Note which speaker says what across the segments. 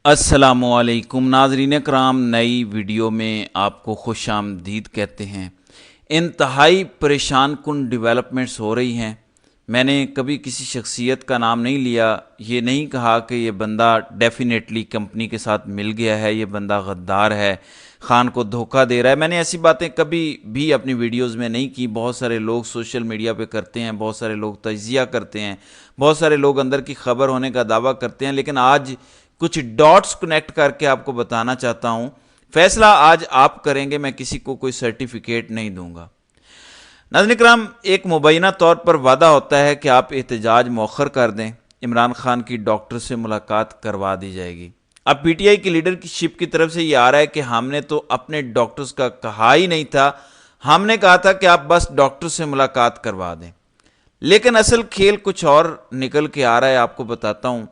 Speaker 1: السلام علیکم ناظرین کرام، نئی ویڈیو میں آپ کو خوش آمدید کہتے ہیں۔ انتہائی پریشان کن ڈیولپمنٹس ہو رہی ہیں۔ میں نے کبھی کسی شخصیت کا نام نہیں لیا، یہ نہیں کہا کہ یہ بندہ ڈیفینیٹلی کمپنی کے ساتھ مل گیا ہے، یہ بندہ غدار ہے، خان کو دھوکہ دے رہا ہے۔ میں نے ایسی باتیں کبھی بھی اپنی ویڈیوز میں نہیں کی۔ بہت سارے لوگ سوشل میڈیا پہ کرتے ہیں، بہت سارے لوگ تجزیہ کرتے ہیں، بہت سارے لوگ اندر کی خبر ہونے کا دعویٰ کرتے ہیں، لیکن آج کچھ ڈاٹس کنیکٹ کر کے آپ کو بتانا چاہتا ہوں۔ فیصلہ آج آپ کریں گے، میں کسی کو کوئی سرٹیفکیٹ نہیں دوں گا۔ ناظرین کرام، ایک مبینہ طور پر وعدہ ہوتا ہے کہ آپ احتجاج مؤخر کر دیں، عمران خان کی ڈاکٹر سے ملاقات کروا دی جائے گی۔ اب پی ٹی آئی کی لیڈرشپ کی طرف سے یہ آ رہا ہے کہ ہم نے تو اپنے ڈاکٹرز کا کہا ہی نہیں تھا، ہم نے کہا تھا کہ آپ بس ڈاکٹر سے ملاقات کروا دیں۔ لیکن اصل کھیل کچھ اور نکل کے آ رہا ہے، آپ کو بتاتا ہوں۔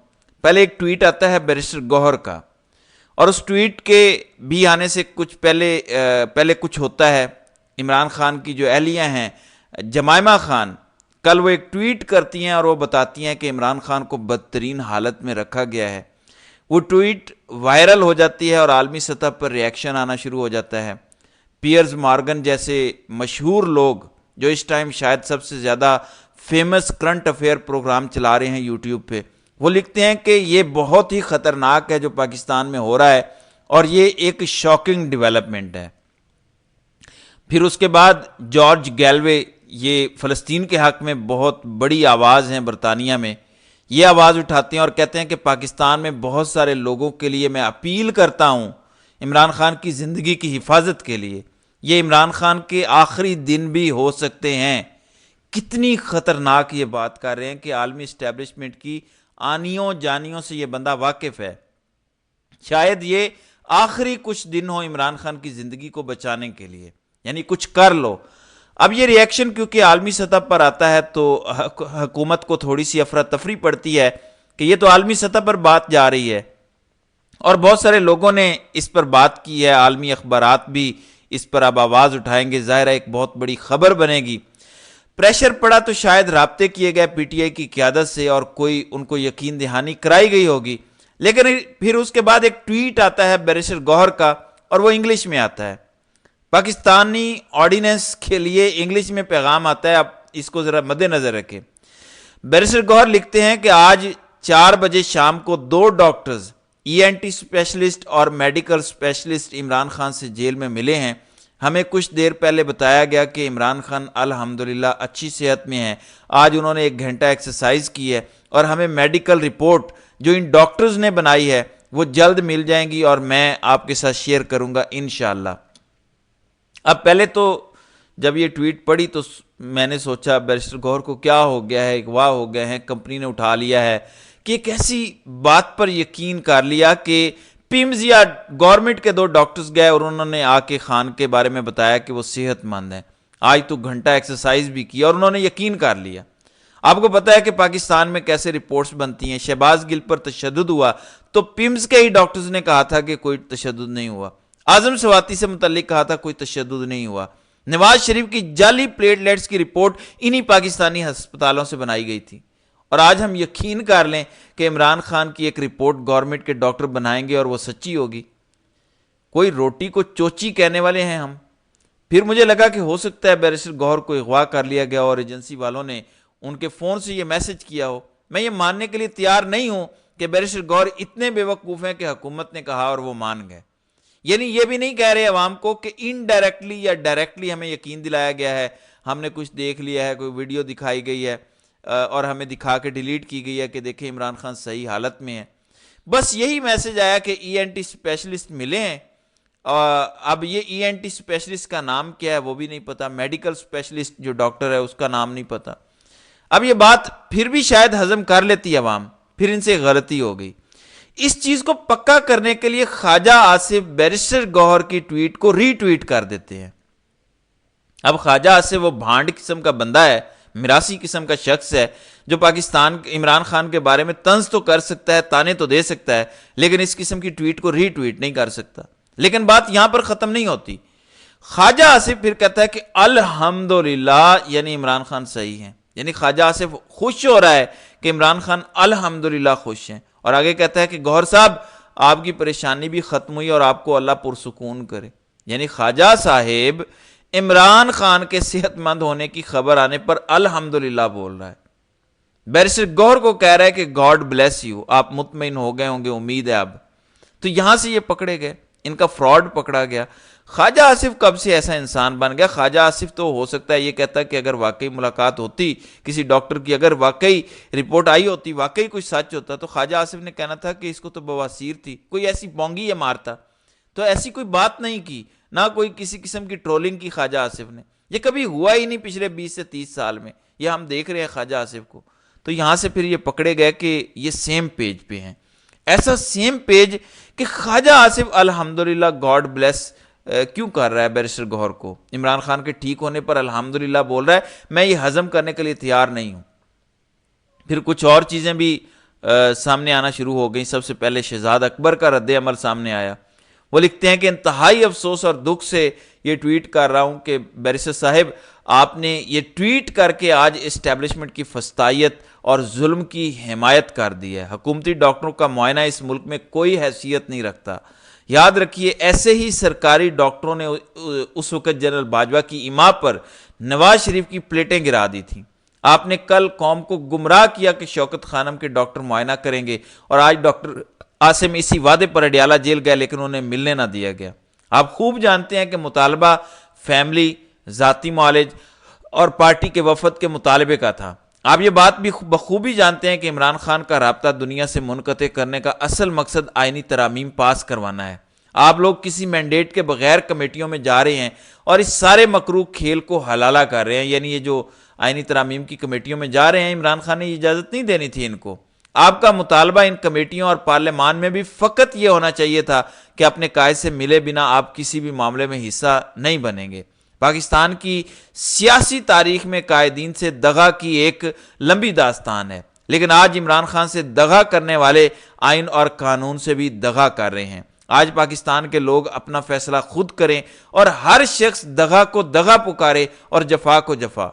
Speaker 1: پہلے ایک ٹویٹ آتا ہے بیرسٹر گوہر کا، اور اس ٹویٹ کے بھی آنے سے کچھ پہلے کچھ ہوتا ہے۔ عمران خان کی جو اہلیہ ہیں جمائمہ خان، کل وہ ایک ٹویٹ کرتی ہیں اور وہ بتاتی ہیں کہ عمران خان کو بدترین حالت میں رکھا گیا ہے۔ وہ ٹویٹ وائرل ہو جاتی ہے اور عالمی سطح پر ریاکشن آنا شروع ہو جاتا ہے۔ پیئرز مارگن جیسے مشہور لوگ جو اس ٹائم شاید سب سے زیادہ فیمس کرنٹ افیئر پروگرام چلا رہے ہیں یوٹیوب پہ، وہ لکھتے ہیں کہ یہ بہت ہی خطرناک ہے جو پاکستان میں ہو رہا ہے، اور یہ ایک شاکنگ ڈیولپمنٹ ہے۔ پھر اس کے بعد جارج گیلوے، یہ فلسطین کے حق میں بہت بڑی آواز ہیں برطانیہ میں، یہ آواز اٹھاتے ہیں اور کہتے ہیں کہ پاکستان میں بہت سارے لوگوں کے لیے میں اپیل کرتا ہوں عمران خان کی زندگی کی حفاظت کے لیے، یہ عمران خان کے آخری دن بھی ہو سکتے ہیں۔ کتنی خطرناک یہ بات کر رہے ہیں کہ عالمی اسٹیبلشمنٹ کی آنیوں جانیوں سے یہ بندہ واقف ہے۔ شاید یہ آخری کچھ دن ہو عمران خان کی زندگی کو بچانے کے لیے، یعنی کچھ کر لو۔ اب یہ ریاکشن کیونکہ عالمی سطح پر آتا ہے تو حکومت کو تھوڑی سی افراتفری پڑتی ہے کہ یہ تو عالمی سطح پر بات جا رہی ہے، اور بہت سارے لوگوں نے اس پر بات کی ہے، عالمی اخبارات بھی اس پر اب آواز اٹھائیں گے، ظاہر ہے ایک بہت بڑی خبر بنے گی۔ پریشر پڑا تو شاید رابطے کیے گئے پی ٹی آئی کی قیادت سے اور کوئی ان کو یقین دہانی کرائی گئی ہوگی، لیکن پھر اس کے بعد ایک ٹویٹ آتا ہے بیرسٹر گوہر کا، اور وہ انگلش میں آتا ہے۔ پاکستانی آرڈیننس کے لیے انگلش میں پیغام آتا ہے، اب اس کو ذرا مد نظر رکھیں۔ بیرسٹر گوہر لکھتے ہیں کہ آج 4 بجے شام کو 2 ڈاکٹرز، ای این ٹی اسپیشلسٹ اور میڈیکل اسپیشلسٹ عمران خان سے جیل میں ملے ہیں۔ ہمیں کچھ دیر پہلے بتایا گیا کہ عمران خان الحمدللہ اچھی صحت میں ہیں۔ آج انہوں نے 1 گھنٹہ ایکسرسائز کی ہے، اور ہمیں میڈیکل رپورٹ جو ان ڈاکٹرز نے بنائی ہے وہ جلد مل جائیں گی، اور میں آپ کے ساتھ شیئر کروں گا انشاءاللہ۔ اب پہلے تو جب یہ ٹویٹ پڑھی تو میں نے سوچا بیرسٹر گوہر کو کیا ہو گیا ہے، اغوا ہو گئے ہیں، کمپنی نے اٹھا لیا ہے، کہ ایک ایسی بات پر یقین کر لیا کہ پیمز یا گورنمنٹ کے 2 ڈاکٹرز گئے اور انہوں نے آ کے خان کے بارے میں بتایا کہ وہ صحت مند ہیں۔ آج تو گھنٹہ ایکسرسائز بھی کی اور انہوں نے یقین کر لیا۔ آپ کو پتہ ہے کہ پاکستان میں کیسے رپورٹس بنتی ہیں، شہباز گل پر تشدد ہوا تو پیمز کے ہی ڈاکٹرز نے کہا تھا کہ کوئی تشدد نہیں ہوا، اعظم سواتی سے متعلق کہا تھا کوئی تشدد نہیں ہوا، نواز شریف کی جعلی پلیٹلیٹس کی رپورٹ انہی پاکستانی ہسپتالوں سے بنائی گئی تھی، اور آج ہم یقین کر لیں کہ عمران خان کی ایک رپورٹ گورنمنٹ کے ڈاکٹر بنائیں گے اور وہ سچی ہوگی۔ کوئی روٹی کو چوچی کہنے والے ہیں ہم۔ پھر مجھے لگا کہ ہو سکتا ہے بیرسٹر گوہر کو اغوا کر لیا گیا اور ایجنسی والوں نے ان کے فون سے یہ میسج کیا ہو۔ میں یہ ماننے کے لیے تیار نہیں ہوں کہ بیرسٹر گوہر اتنے بے وقوف ہیں کہ حکومت نے کہا اور وہ مان گئے۔ یعنی یہ بھی نہیں کہہ رہے عوام کو کہ انڈائریکٹلی یا ڈائریکٹلی ہمیں یقین دلایا گیا ہے، ہم نے کچھ دیکھ لیا ہے، کوئی ویڈیو دکھائی گئی ہے اور ہمیں دکھا کے ڈیلیٹ کی گئی ہے کہ دیکھیں عمران خان صحیح حالت میں ہے۔ بس یہی میسج آیا کہ ای این ٹی اسپیشلسٹ ملے ہیں، اب یہ ای این ٹی اسپیشلسٹ کا نام کیا ہے وہ بھی نہیں پتا، میڈیکل اسپیشلسٹ جو ڈاکٹر ہے اس کا نام نہیں پتا۔ اب یہ بات پھر بھی شاید ہضم کر لیتی عوام، پھر ان سے غلطی ہو گئی۔ اس چیز کو پکا کرنے کے لیے خواجہ آصف بیرسٹر گوہر کی ٹویٹ کو ری ٹویٹ کر دیتے ہیں۔ اب خواجہ آصف وہ بھانڈ قسم کا بندہ ہے، میراثی قسم کا شخص ہے، جو پاکستان عمران خان کے بارے میں طنز تو کر سکتا ہے، تانے تو دے سکتا ہے، لیکن اس قسم کی ٹویٹ کو ری ٹویٹ نہیں کر سکتا۔ لیکن بات یہاں پر ختم نہیں ہوتی۔ خواجہ آصف پھر کہتا ہے کہ الحمدللہ، یعنی عمران خان صحیح ہیں، یعنی خواجہ آصف خوش ہو رہا ہے کہ عمران خان الحمدللہ خوش ہیں، اور آگے کہتا ہے کہ گوہر صاحب آپ کی پریشانی بھی ختم ہوئی اور آپ کو اللہ پرسکون کرے۔ یعنی خواجہ صاحب عمران خان کے صحت مند ہونے کی خبر آنے پر الحمدللہ بول رہا ہے، بیرسٹر گوہر کو کہہ رہا ہے کہ گاڈ بلیس یو، آپ مطمئن ہو گئے ہوں گے، امید ہے اب۔ تو یہاں سے یہ پکڑے گئے، ان کا فراڈ پکڑا گیا۔ خواجہ آصف کب سے ایسا انسان بن گیا؟ خواجہ آصف تو ہو سکتا ہے یہ کہتا کہ اگر واقعی ملاقات ہوتی کسی ڈاکٹر کی، اگر واقعی رپورٹ آئی ہوتی، واقعی کچھ سچ ہوتا، تو خواجہ آصف نے کہنا تھا کہ اس کو تو بواسیر تھی، کوئی ایسی بونگی یہ مارتا۔ تو ایسی کوئی بات نہیں کی، نہ کوئی کسی قسم کی ٹرولنگ کی خواجہ آصف نے، یہ کبھی ہوا ہی نہیں پچھلے 20 سے 30 سال میں، یہ ہم دیکھ رہے ہیں خواجہ آصف کو۔ تو یہاں سے پھر یہ پکڑے گئے کہ یہ سیم پیج پہ ہیں، ایسا سیم پیج کہ خواجہ آصف الحمدللہ گاڈ بلیس کیوں کر رہا ہے بیرسٹر گوہر کو؟ عمران خان کے ٹھیک ہونے پر الحمدللہ بول رہا ہے، میں یہ ہضم کرنے کے لیے تیار نہیں ہوں۔ پھر کچھ اور چیزیں بھی سامنے آنا شروع ہو گئیں۔ سب سے پہلے شہزاد اکبر کا رد عمل سامنے آیا۔ وہ لکھتے ہیں کہ انتہائی افسوس اور دکھ سے یہ ٹویٹ کر رہا ہوں کہ بیرسٹر صاحب آپ نے یہ ٹویٹ کر کے آج اسٹیبلشمنٹ کی فسطائیت اور ظلم کی حمایت کر دی ہے۔ حکومتی ڈاکٹروں کا معائنہ اس ملک میں کوئی حیثیت نہیں رکھتا۔ یاد رکھیے ایسے ہی سرکاری ڈاکٹروں نے اس وقت جنرل باجوہ کی ایما پر نواز شریف کی پلیٹیں گرا دی تھیں۔ آپ نے کل قوم کو گمراہ کیا کہ شوکت خانم کے ڈاکٹر معائنہ کریں گے، اور آج ڈاکٹر عاصم اسی وعدے پر اڈیالہ جیل گئے لیکن انہیں ملنے نہ دیا گیا۔ آپ خوب جانتے ہیں کہ مطالبہ فیملی، ذاتی معالج اور پارٹی کے وفد کے مطالبے کا تھا۔ آپ یہ بات بھی بخوبی جانتے ہیں کہ عمران خان کا رابطہ دنیا سے منقطع کرنے کا اصل مقصد آئینی ترامیم پاس کروانا ہے۔ آپ لوگ کسی مینڈیٹ کے بغیر کمیٹیوں میں جا رہے ہیں اور اس سارے مکروہ کھیل کو حلالہ کر رہے ہیں، یعنی یہ جو آئینی ترامیم کی کمیٹیوں میں جا رہے ہیں، عمران خان نے یہ اجازت نہیں دینی تھی ان کو۔ آپ کا مطالبہ ان کمیٹیوں اور پارلیمان میں بھی فقط یہ ہونا چاہیے تھا کہ اپنے قائد سے ملے بنا آپ کسی بھی معاملے میں حصہ نہیں بنیں گے۔ پاکستان کی سیاسی تاریخ میں قائدین سے دغا کی ایک لمبی داستان ہے، لیکن آج عمران خان سے دغا کرنے والے آئین اور قانون سے بھی دغا کر رہے ہیں۔ آج پاکستان کے لوگ اپنا فیصلہ خود کریں اور ہر شخص دغا کو دغا پکارے اور جفا کو جفا۔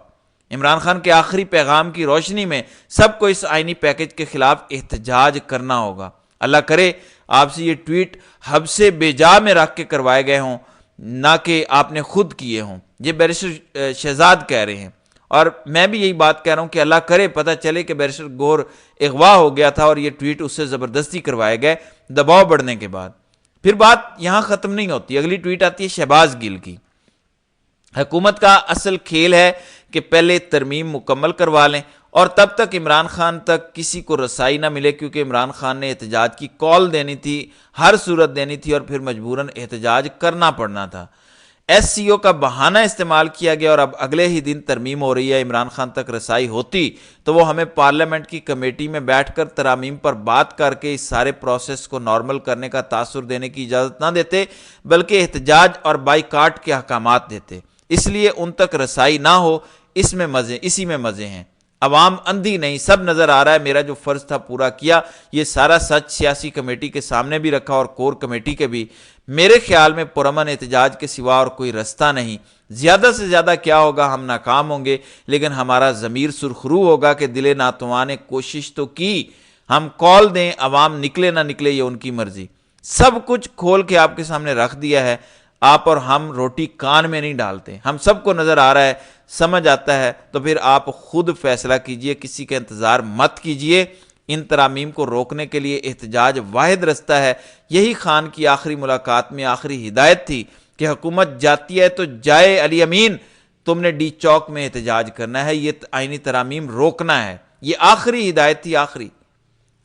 Speaker 1: عمران خان کے آخری پیغام کی روشنی میں سب کو اس آئینی پیکج کے خلاف احتجاج کرنا ہوگا۔ اللہ کرے آپ سے یہ ٹویٹ حب سے بیجا میں رکھ کے کروائے گئے ہوں، نہ کہ آپ نے خود کیے ہوں۔ یہ بیرسٹر شہزاد کہہ رہے ہیں، اور میں بھی یہی بات کہہ رہا ہوں کہ اللہ کرے پتہ چلے کہ بیرسٹر گوہر اغوا ہو گیا تھا اور یہ ٹویٹ اس سے زبردستی کروائے گئے دباؤ بڑھنے کے بعد۔ پھر بات یہاں ختم نہیں ہوتی، اگلی ٹویٹ آتی ہے شہباز گل کی۔ حکومت کا اصل کھیل ہے کہ پہلے ترمیم مکمل کروا لیں اور تب تک عمران خان تک کسی کو رسائی نہ ملے، کیونکہ عمران خان نے احتجاج کی کال دینی تھی، ہر صورت دینی تھی، اور پھر مجبوراً احتجاج کرنا پڑنا تھا۔ ایس سی او کا بہانہ استعمال کیا گیا اور اب اگلے ہی دن ترمیم ہو رہی ہے۔ عمران خان تک رسائی ہوتی تو وہ ہمیں پارلیمنٹ کی کمیٹی میں بیٹھ کر ترامیم پر بات کر کے اس سارے پروسیس کو نارمل کرنے کا تاثر دینے کی اجازت نہ دیتے، بلکہ احتجاج اور بائیکاٹ کے احکامات دیتے۔ اس لیے ان تک رسائی نہ ہو، اسی میں مزے ہیں۔ عوام اندھی نہیں، سب نظر آ رہا ہے، میرا جو فرض تھا پورا کیا۔ یہ سارا سچ سیاسی کمیٹی کے سامنے بھی رکھا اور کور کمیٹی کے بھی۔ میرے خیال میں پرامن احتجاج کے سوا اور کوئی رستہ نہیں۔ زیادہ سے زیادہ کیا ہوگا، ہم ناکام ہوں گے، لیکن ہمارا ضمیر سرخرو ہوگا کہ دل ناتواں نے کوشش تو کی۔ ہم کال دیں، عوام نکلے نہ نکلے یہ ان کی مرضی۔ سب کچھ کھول کے آپ کے سامنے رکھ دیا ہے، آپ اور ہم روٹی کان میں نہیں ڈالتے، ہم سب کو نظر آ رہا ہے، سمجھ آتا ہے، تو پھر آپ خود فیصلہ کیجئے، کسی کا انتظار مت کیجئے۔ ان ترامیم کو روکنے کے لیے احتجاج واحد رستہ ہے۔ یہی خان کی آخری ملاقات میں آخری ہدایت تھی کہ حکومت جاتی ہے تو جائے علی امین، تم نے ڈی چوک میں احتجاج کرنا ہے، یہ آئینی ترامیم روکنا ہے۔ یہ آخری ہدایت تھی، آخری۔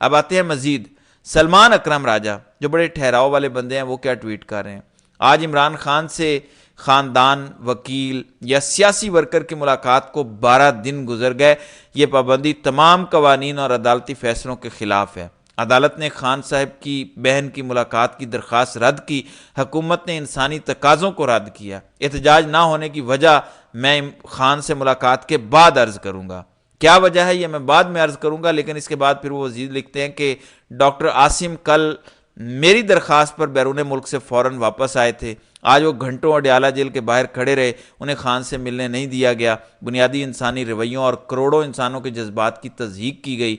Speaker 1: اب آتے ہیں مزید۔ سلمان اکرم راجہ جو بڑے ٹھہراؤ والے بندے ہیں، وہ کیا ٹویٹ کر رہے ہیں؟ آج عمران خان سے خاندان، وکیل یا سیاسی ورکر کی ملاقات کو 12 دن گزر گئے۔ یہ پابندی تمام قوانین اور عدالتی فیصلوں کے خلاف ہے۔ عدالت نے خان صاحب کی بہن کی ملاقات کی درخواست رد کی، حکومت نے انسانی تقاضوں کو رد کیا۔ احتجاج نہ ہونے کی وجہ میں خان سے ملاقات کے بعد عرض کروں گا۔ کیا وجہ ہے یہ میں بعد میں عرض کروں گا، لیکن اس کے بعد پھر وہ مزید لکھتے ہیں کہ ڈاکٹر عاصم کل میری درخواست پر بیرون ملک سے فوراً واپس آئے تھے۔ آج وہ گھنٹوں اڈیالہ جیل کے باہر کھڑے رہے، انہیں خان سے ملنے نہیں دیا گیا۔ بنیادی انسانی رویوں اور کروڑوں انسانوں کے جذبات کی تضحیق کی گئی۔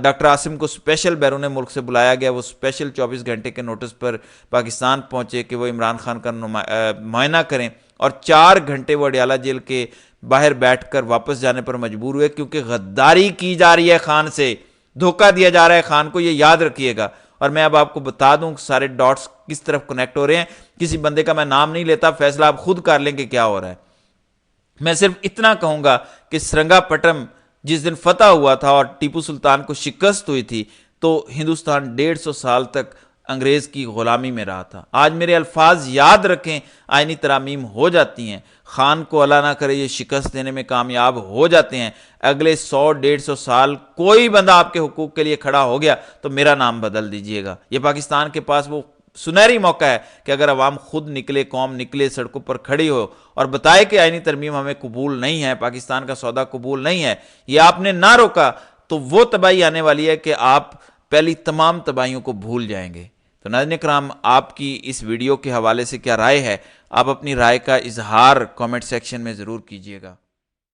Speaker 1: ڈاکٹر عاصم کو اسپیشل بیرون ملک سے بلایا گیا، وہ اسپیشل 24 گھنٹے کے نوٹس پر پاکستان پہنچے کہ وہ عمران خان کا معائنہ کریں، اور 4 گھنٹے وہ اڈیالہ جیل کے باہر بیٹھ کر واپس جانے پر مجبور ہوئے، کیونکہ غداری کی جا رہی ہے خان سے، دھوکہ دیا جا رہا ہے خان کو، یہ یاد رکھیے گا۔ اور میں اب آپ کو بتا دوں سارے ڈاٹس کس طرف کنیکٹ ہو رہے ہیں، کسی بندے کا میں نام نہیں لیتا، فیصلہ آپ خود کر لیں کہ کیا ہو رہا ہے۔ میں صرف اتنا کہوں گا کہ سرنگا پٹم جس دن فتح ہوا تھا اور ٹیپو سلطان کو شکست ہوئی تھی، تو ہندوستان 150 سال تک انگریز کی غلامی میں رہا تھا۔ آج میرے الفاظ یاد رکھیں، آئینی ترامیم ہو جاتی ہیں، خان کو اللہ نہ کرے یہ شکست دینے میں کامیاب ہو جاتے ہیں، اگلے 100-150 سال کوئی بندہ آپ کے حقوق کے لیے کھڑا ہو گیا تو میرا نام بدل دیجئے گا۔ یہ پاکستان کے پاس وہ سنہری موقع ہے کہ اگر عوام خود نکلے، قوم نکلے، سڑکوں پر کھڑی ہو اور بتائے کہ آئینی ترمیم ہمیں قبول نہیں ہے، پاکستان کا سودا قبول نہیں ہے، یہ آپ نے نہ روکا، تو وہ تباہی آنے والی ہے کہ آپ پہلی تمام تباہیوں کو بھول جائیں گے۔ تو ناظرین کرام، آپ کی اس ویڈیو کے حوالے سے کیا رائے ہے؟ آپ اپنی رائے کا اظہار کامنٹ سیکشن میں ضرور کیجیے گا۔